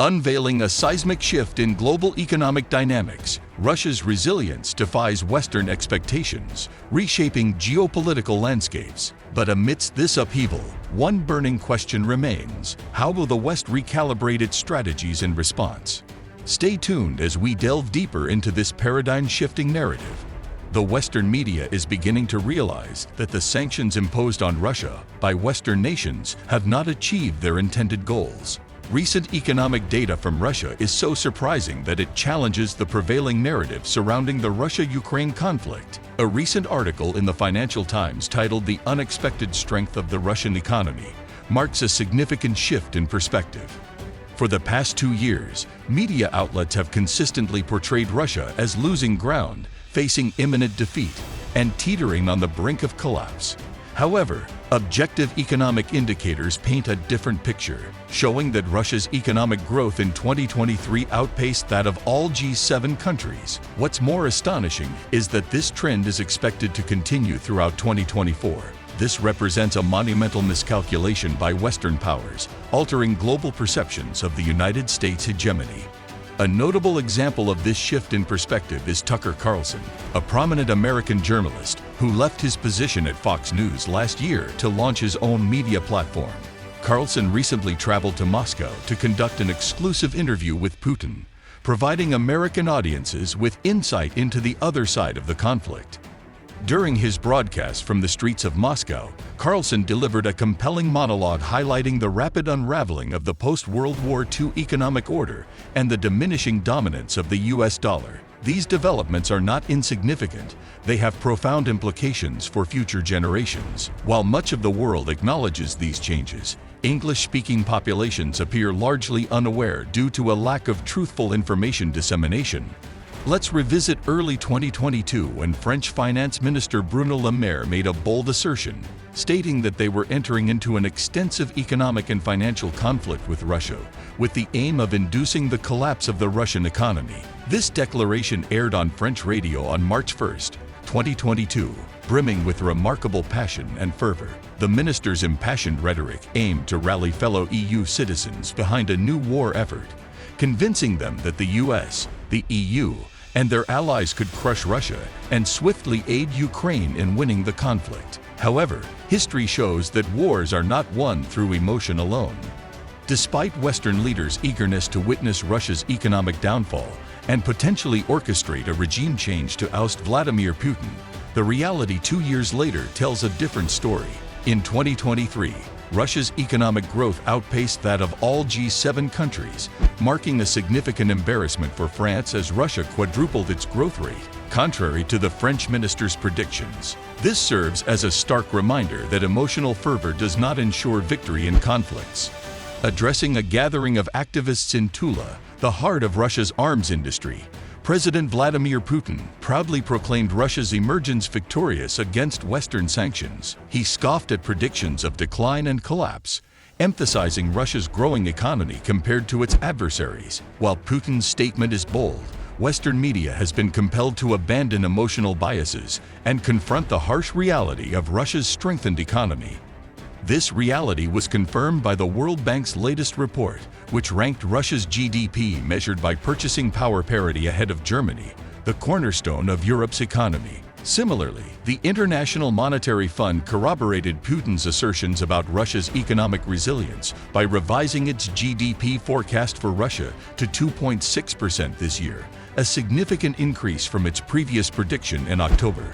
Unveiling a seismic shift in global economic dynamics, Russia's resilience defies Western expectations, reshaping geopolitical landscapes. But amidst this upheaval, one burning question remains: how will the West recalibrate its strategies in response? Stay tuned as we delve deeper into this paradigm-shifting narrative. The Western media is beginning to realize that the sanctions imposed on Russia by Western nations have not achieved their intended goals. Recent economic data from Russia is so surprising that it challenges the prevailing narrative surrounding the Russia-Ukraine conflict. A recent article in the Financial Times titled "The Unexpected Strength of the Russian Economy" marks a significant shift in perspective. For the past 2 years, media outlets have consistently portrayed Russia as losing ground, facing imminent defeat, and teetering on the brink of collapse. However, objective economic indicators paint a different picture, showing that Russia's economic growth in 2023 outpaced that of all G7 countries. What's more astonishing is that this trend is expected to continue throughout 2024. This represents a monumental miscalculation by Western powers, altering global perceptions of the United States' hegemony. A notable example of this shift in perspective is Tucker Carlson, a prominent American journalist who left his position at Fox News last year to launch his own media platform. Carlson recently traveled to Moscow to conduct an exclusive interview with Putin, providing American audiences with insight into the other side of the conflict. During his broadcast from the streets of Moscow, Carlson delivered a compelling monologue highlighting the rapid unraveling of the post-World War II economic order and the diminishing dominance of the US dollar. These developments are not insignificant. They have profound implications for future generations. While much of the world acknowledges these changes, English-speaking populations appear largely unaware due to a lack of truthful information dissemination. Let's revisit early 2022 when French Finance Minister Bruno Le Maire made a bold assertion, stating that they were entering into an extensive economic and financial conflict with Russia, with the aim of inducing the collapse of the Russian economy. This declaration aired on French radio on March 1, 2022, brimming with remarkable passion and fervor. The minister's impassioned rhetoric aimed to rally fellow EU citizens behind a new war effort, convincing them that the US, the EU, and their allies could crush Russia and swiftly aid Ukraine in winning the conflict. However, history shows that wars are not won through emotion alone. Despite Western leaders' eagerness to witness Russia's economic downfall and potentially orchestrate a regime change to oust Vladimir Putin, the reality 2 years later tells a different story. In 2023, Russia's economic growth outpaced that of all G7 countries, marking a significant embarrassment for France as Russia quadrupled its growth rate, contrary to the French minister's predictions. This serves as a stark reminder that emotional fervor does not ensure victory in conflicts. Addressing a gathering of activists in Tula, the heart of Russia's arms industry, President Vladimir Putin proudly proclaimed Russia's emergence victorious against Western sanctions. He scoffed at predictions of decline and collapse, emphasizing Russia's growing economy compared to its adversaries. While Putin's statement is bold, Western media has been compelled to abandon emotional biases and confront the harsh reality of Russia's strengthened economy. This reality was confirmed by the World Bank's latest report, which ranked Russia's GDP measured by purchasing power parity ahead of Germany, the cornerstone of Europe's economy. Similarly, the International Monetary Fund corroborated Putin's assertions about Russia's economic resilience by revising its GDP forecast for Russia to 2.6% this year, a significant increase from its previous prediction in October.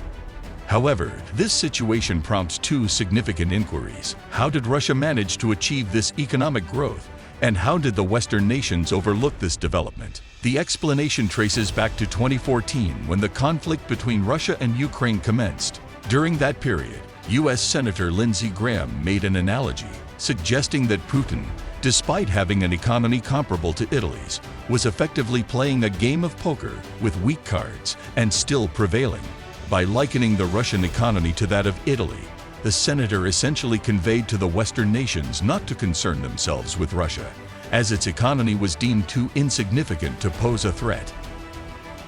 However, this situation prompts two significant inquiries. How did Russia manage to achieve this economic growth? And how did the Western nations overlook this development? The explanation traces back to 2014 when the conflict between Russia and Ukraine commenced. During that period, U.S. Senator Lindsey Graham made an analogy, suggesting that Putin, despite having an economy comparable to Italy's, was effectively playing a game of poker with weak cards and still prevailing. By likening the Russian economy to that of Italy, the senator essentially conveyed to the Western nations not to concern themselves with Russia, as its economy was deemed too insignificant to pose a threat.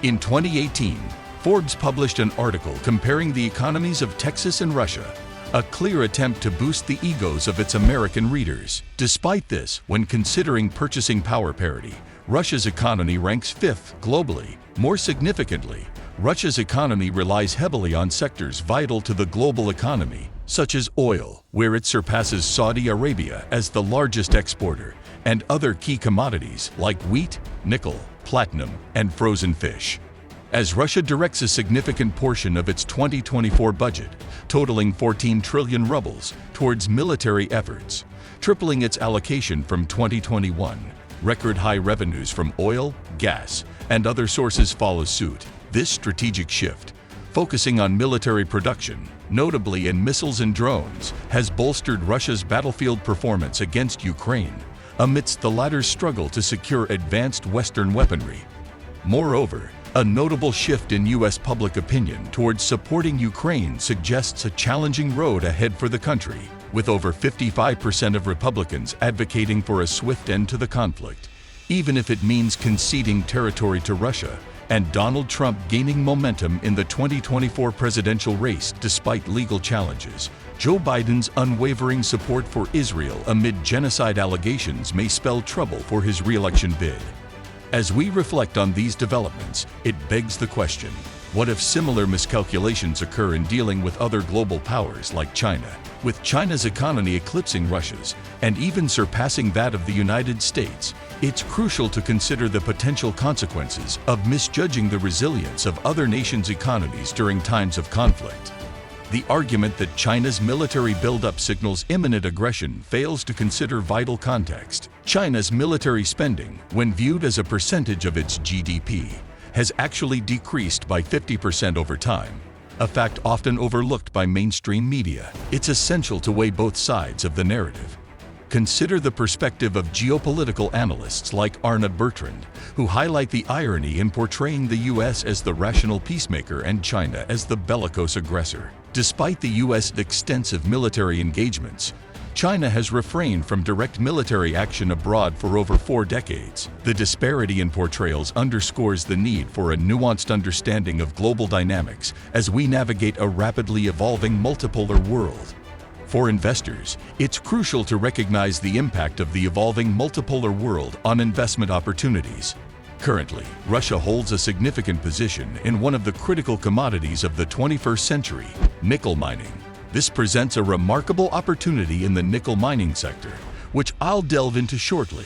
In 2018, Forbes published an article comparing the economies of Texas and Russia, a clear attempt to boost the egos of its American readers. Despite this, when considering purchasing power parity, Russia's economy ranks fifth globally. More significantly, Russia's economy relies heavily on sectors vital to the global economy, such as oil, where it surpasses Saudi Arabia as the largest exporter, and other key commodities like wheat, nickel, platinum, and frozen fish. As Russia directs a significant portion of its 2024 budget, totaling 14 trillion rubles, towards military efforts, tripling its allocation from 2021, record high revenues from oil, gas, and other sources follow suit. This strategic shift, focusing on military production, notably in missiles and drones, has bolstered Russia's battlefield performance against Ukraine, amidst the latter's struggle to secure advanced Western weaponry. Moreover, a notable shift in U.S. public opinion towards supporting Ukraine suggests a challenging road ahead for the country, with over 55% of Republicans advocating for a swift end to the conflict, even if it means conceding territory to Russia, and Donald Trump gaining momentum in the 2024 presidential race despite legal challenges. Joe Biden's unwavering support for Israel amid genocide allegations may spell trouble for his re-election bid. As we reflect on these developments, it begs the question, what if similar miscalculations occur in dealing with other global powers like China? With China's economy eclipsing Russia's, and even surpassing that of the United States, it's crucial to consider the potential consequences of misjudging the resilience of other nations' economies during times of conflict. The argument that China's military buildup signals imminent aggression fails to consider vital context. China's military spending, when viewed as a percentage of its GDP, has actually decreased by 50% over time, a fact often overlooked by mainstream media. It's essential to weigh both sides of the narrative. Consider the perspective of geopolitical analysts like Arnold Bertrand, who highlight the irony in portraying the U.S. as the rational peacemaker and China as the bellicose aggressor. Despite the U.S.'s extensive military engagements, China has refrained from direct military action abroad for over 4 decades. The disparity in portrayals underscores the need for a nuanced understanding of global dynamics as we navigate a rapidly evolving multipolar world. For investors, it's crucial to recognize the impact of the evolving multipolar world on investment opportunities. Currently, Russia holds a significant position in one of the critical commodities of the 21st century, nickel mining. This presents a remarkable opportunity in the nickel mining sector, which I'll delve into shortly.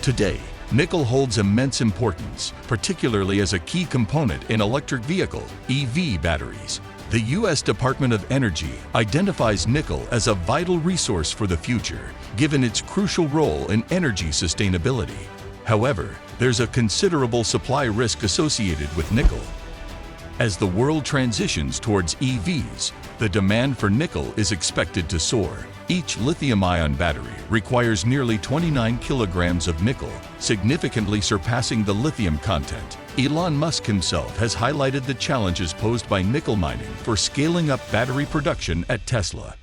Today, nickel holds immense importance, particularly as a key component in electric vehicle (EV) batteries. The U.S. Department of Energy identifies nickel as a vital resource for the future, given its crucial role in energy sustainability. However, there's a considerable supply risk associated with nickel. As the world transitions towards EVs, the demand for nickel is expected to soar. Each lithium-ion battery requires nearly 29 kilograms of nickel, significantly surpassing the lithium content. Elon Musk himself has highlighted the challenges posed by nickel mining for scaling up battery production at Tesla.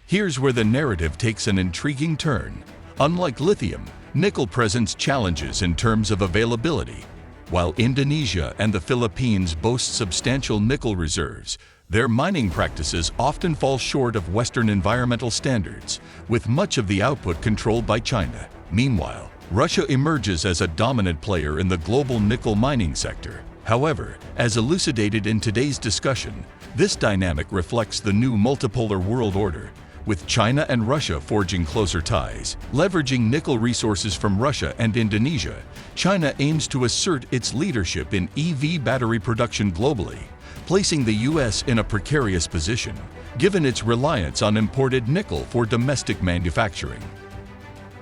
Here's where the narrative takes an intriguing turn. Unlike lithium, nickel presents challenges in terms of availability. While Indonesia and the Philippines boast substantial nickel reserves, their mining practices often fall short of Western environmental standards, with much of the output controlled by China. Meanwhile, Russia emerges as a dominant player in the global nickel mining sector. However, as elucidated in today's discussion, this dynamic reflects the new multipolar world order, with China and Russia forging closer ties. Leveraging nickel resources from Russia and Indonesia, China aims to assert its leadership in EV battery production globally, placing the U.S. in a precarious position, given its reliance on imported nickel for domestic manufacturing.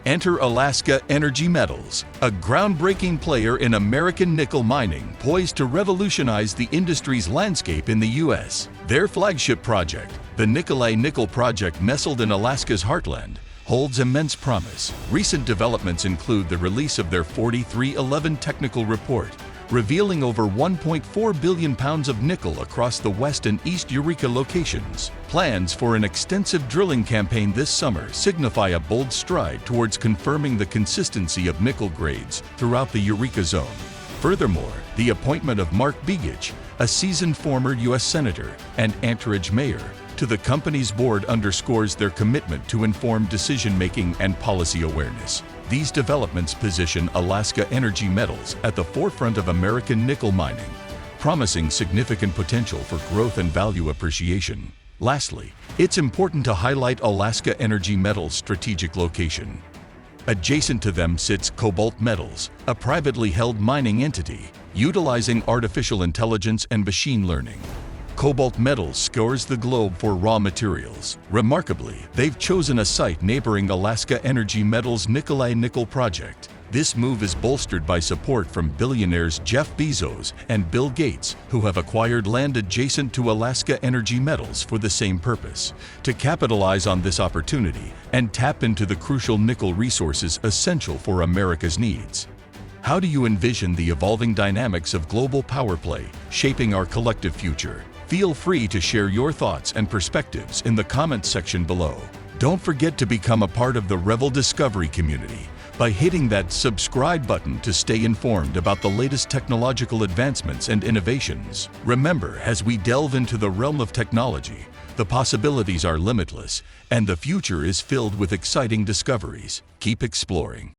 Enter Alaska Energy Metals, a groundbreaking player in American nickel mining poised to revolutionize the industry's landscape in the U.S. Their flagship project, the Nikolay Nickel Project nestled in Alaska's heartland, holds immense promise. Recent developments include the release of their 4311 technical report, revealing over 1.4 billion pounds of nickel across the West and East Eureka locations. Plans for an extensive drilling campaign this summer signify a bold stride towards confirming the consistency of nickel grades throughout the Eureka zone. Furthermore, the appointment of Mark Begich, a seasoned former U.S. Senator and Anchorage mayor, to the company's board underscores their commitment to informed decision-making and policy awareness. These developments position Alaska Energy Metals at the forefront of American nickel mining, promising significant potential for growth and value appreciation. Lastly, it's important to highlight Alaska Energy Metals' strategic location. Adjacent to them sits Cobalt Metals, a privately held mining entity utilizing artificial intelligence and machine learning. Cobalt Metals scours the globe for raw materials. Remarkably, they've chosen a site neighboring Alaska Energy Metals' Nikolai Nickel project. This move is bolstered by support from billionaires Jeff Bezos and Bill Gates, who have acquired land adjacent to Alaska Energy Metals for the same purpose, to capitalize on this opportunity and tap into the crucial nickel resources essential for America's needs. How do you envision the evolving dynamics of global power play shaping our collective future? Feel free to share your thoughts and perspectives in the comments section below. Don't forget to become a part of the Revel Discovery community by hitting that subscribe button to stay informed about the latest technological advancements and innovations. Remember, as we delve into the realm of technology, the possibilities are limitless, and the future is filled with exciting discoveries. Keep exploring.